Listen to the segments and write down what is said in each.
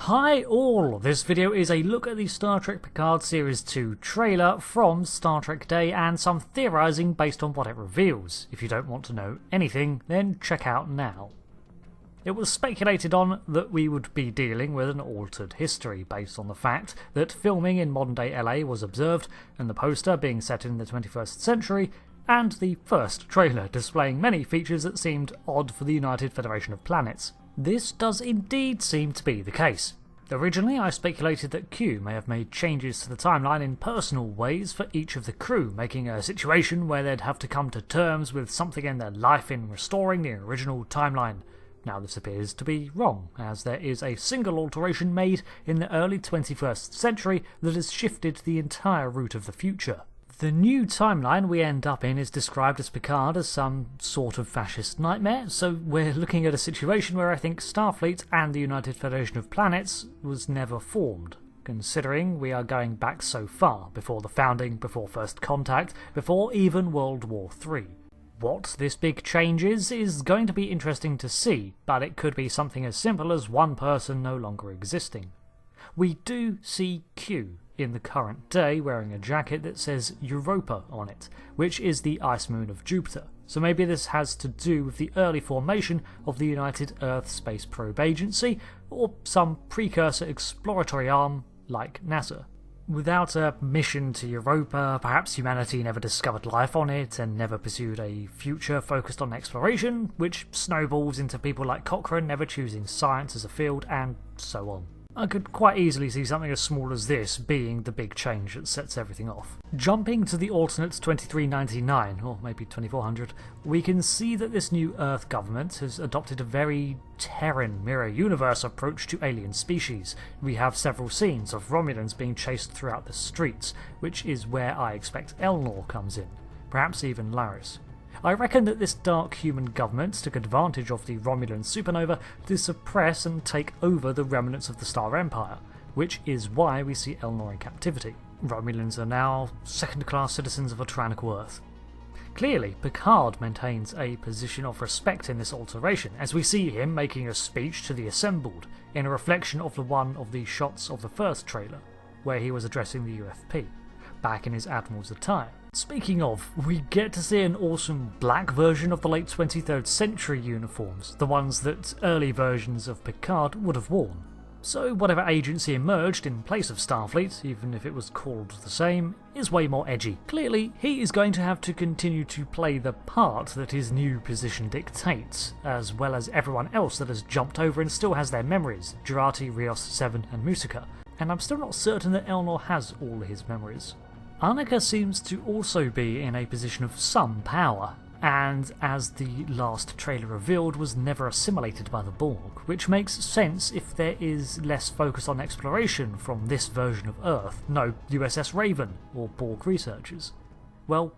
Hi all! This video is a look at the Star Trek Picard Series 2 trailer from Star Trek Day and some theorising based on what it reveals. If you don't want to know anything, then check out now. It was speculated on that we would be dealing with an altered history based on the fact that filming in modern day LA was observed and the poster being set in the 21st century, and the first trailer displaying many features that seemed odd for the United Federation of Planets. This does indeed seem to be the case. Originally I speculated that Q may have made changes to the timeline in personal ways for each of the crew, making a situation where they'd have to come to terms with something in their life in restoring the original timeline. Now this appears to be wrong, as there is a single alteration made in the early 21st century that has shifted the entire route of the future. The new timeline we end up in is described as Picard as some sort of fascist nightmare, so we're looking at a situation where I think Starfleet and the United Federation of Planets was never formed, considering we are going back so far, before the founding, before First Contact, before even World War III. What this big change is going to be interesting to see, but it could be something as simple as one person no longer existing. We do see Q in the current day wearing a jacket that says Europa on it, which is the ice moon of Jupiter, so maybe this has to do with the early formation of the United Earth Space Probe Agency, or some precursor exploratory arm like NASA. Without a mission to Europa, perhaps humanity never discovered life on it and never pursued a future focused on exploration, which snowballs into people like Cochrane never choosing science as a field, and so on. I could quite easily see something as small as this being the big change that sets everything off. Jumping to the alternate 2399, or maybe 2400, we can see that this new Earth government has adopted a very Terran mirror universe approach to alien species. We have several scenes of Romulans being chased throughout the streets, which is where I expect Elnor comes in, perhaps even Laris. I reckon that this dark human government took advantage of the Romulan supernova to suppress and take over the remnants of the Star Empire, which is why we see Elnor in captivity. Romulans are now second-class citizens of a tyrannical Earth. Clearly, Picard maintains a position of respect in this alteration, as we see him making a speech to the assembled, in a reflection of one of the shots of the first trailer, where he was addressing the UFP, back in his Admiral's attire. Speaking of, we get to see an awesome black version of the late 23rd century uniforms, the ones that early versions of Picard would have worn. So whatever agency emerged in place of Starfleet, even if it was called the same, is way more edgy. Clearly, he is going to have to continue to play the part that his new position dictates, as well as everyone else that has jumped over and still has their memories, Jurati, Rios, Seven and Musica, and I'm still not certain that Elnor has all his memories. Annika seems to also be in a position of some power, and as the last trailer revealed, was never assimilated by the Borg, which makes sense if there is less focus on exploration from this version of Earth. No USS Raven or Borg researchers. Well,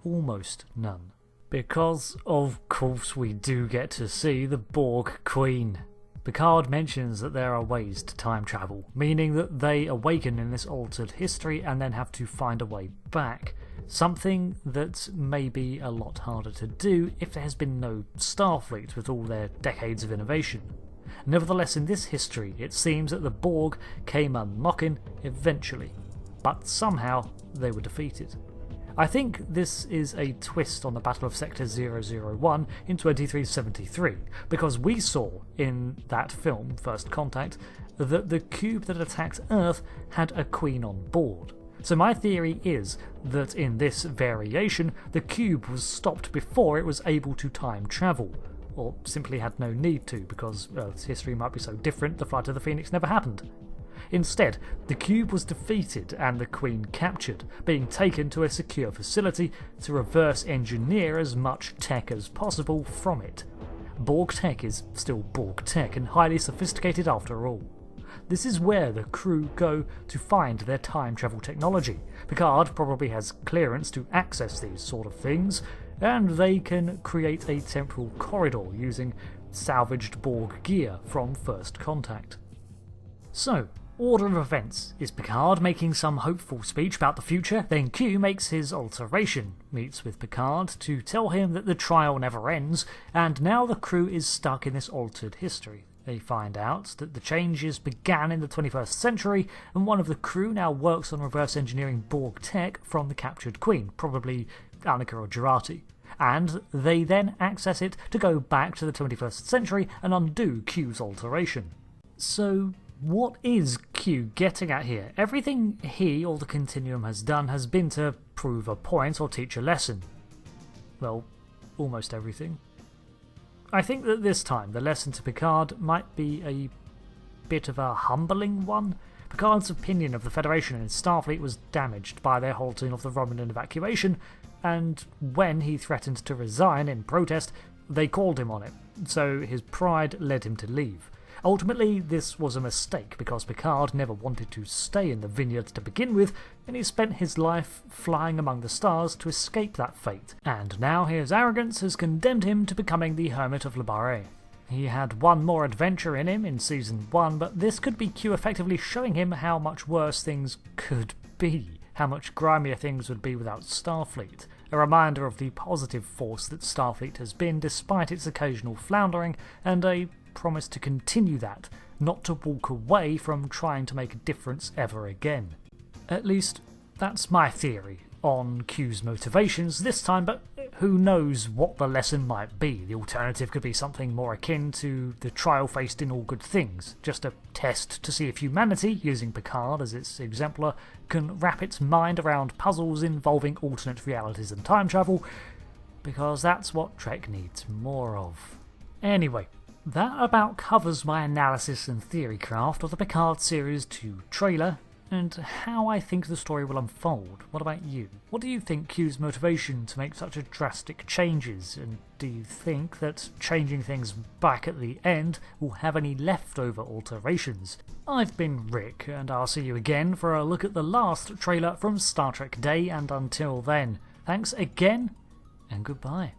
almost none. Because of course we do get to see the Borg Queen. Picard mentions that there are ways to time travel, meaning that they awaken in this altered history and then have to find a way back. Something that may be a lot harder to do if there has been no Starfleet with all their decades of innovation. Nevertheless, in this history, it seems that the Borg came unlocking eventually, but somehow they were defeated. I think this is a twist on the Battle of Sector 001 in 2373, because we saw in that film, First Contact, that the cube that attacked Earth had a queen on board. So my theory is that in this variation, the cube was stopped before it was able to time travel, or simply had no need to, because Earth's history might be so different the Flight of the Phoenix never happened. Instead, the cube was defeated and the Queen captured, being taken to a secure facility to reverse engineer as much tech as possible from it. Borg tech is still Borg tech and highly sophisticated after all. This is where the crew go to find their time travel technology. Picard probably has clearance to access these sort of things, and they can create a temporal corridor using salvaged Borg gear from First Contact. So, order of events is Picard making some hopeful speech about the future, then Q makes his alteration, meets with Picard to tell him that the trial never ends, and now the crew is stuck in this altered history. They find out that the changes began in the 21st century, and one of the crew now works on reverse engineering Borg tech from the captured Queen, probably Annika or Jurati. And they then access it to go back to the 21st century and undo Q's alteration. So what is Q getting at here? Everything he or the Continuum has done has been to prove a point or teach a lesson. Well, almost everything. I think that this time the lesson to Picard might be a bit of a humbling one. Picard's opinion of the Federation and Starfleet was damaged by their halting of the Romulan evacuation, and when he threatened to resign in protest, they called him on it, so his pride led him to leave. Ultimately, this was a mistake because Picard never wanted to stay in the vineyard to begin with, and he spent his life flying among the stars to escape that fate. And now his arrogance has condemned him to becoming the Hermit of Labarre. He had one more adventure in him in Season 1, but this could be Q effectively showing him how much worse things could be, how much grimier things would be without Starfleet. A reminder of the positive force that Starfleet has been despite its occasional floundering, and a promise to continue that, not to walk away from trying to make a difference ever again. At least, that's my theory on Q's motivations this time, but who knows what the lesson might be. The alternative could be something more akin to the trial faced in All Good Things, just a test to see if humanity, using Picard as its exemplar, can wrap its mind around puzzles involving alternate realities and time travel, because that's what Trek needs more of. Anyway, that about covers my analysis and theory craft of the Picard Series 2 trailer, and how I think the story will unfold. What about you? What do you think Q's motivation to make such a drastic changes, and do you think that changing things back at the end will have any leftover alterations? I've been Rick, and I'll see you again for a look at the last trailer from Star Trek Day, and until then, thanks again, and goodbye.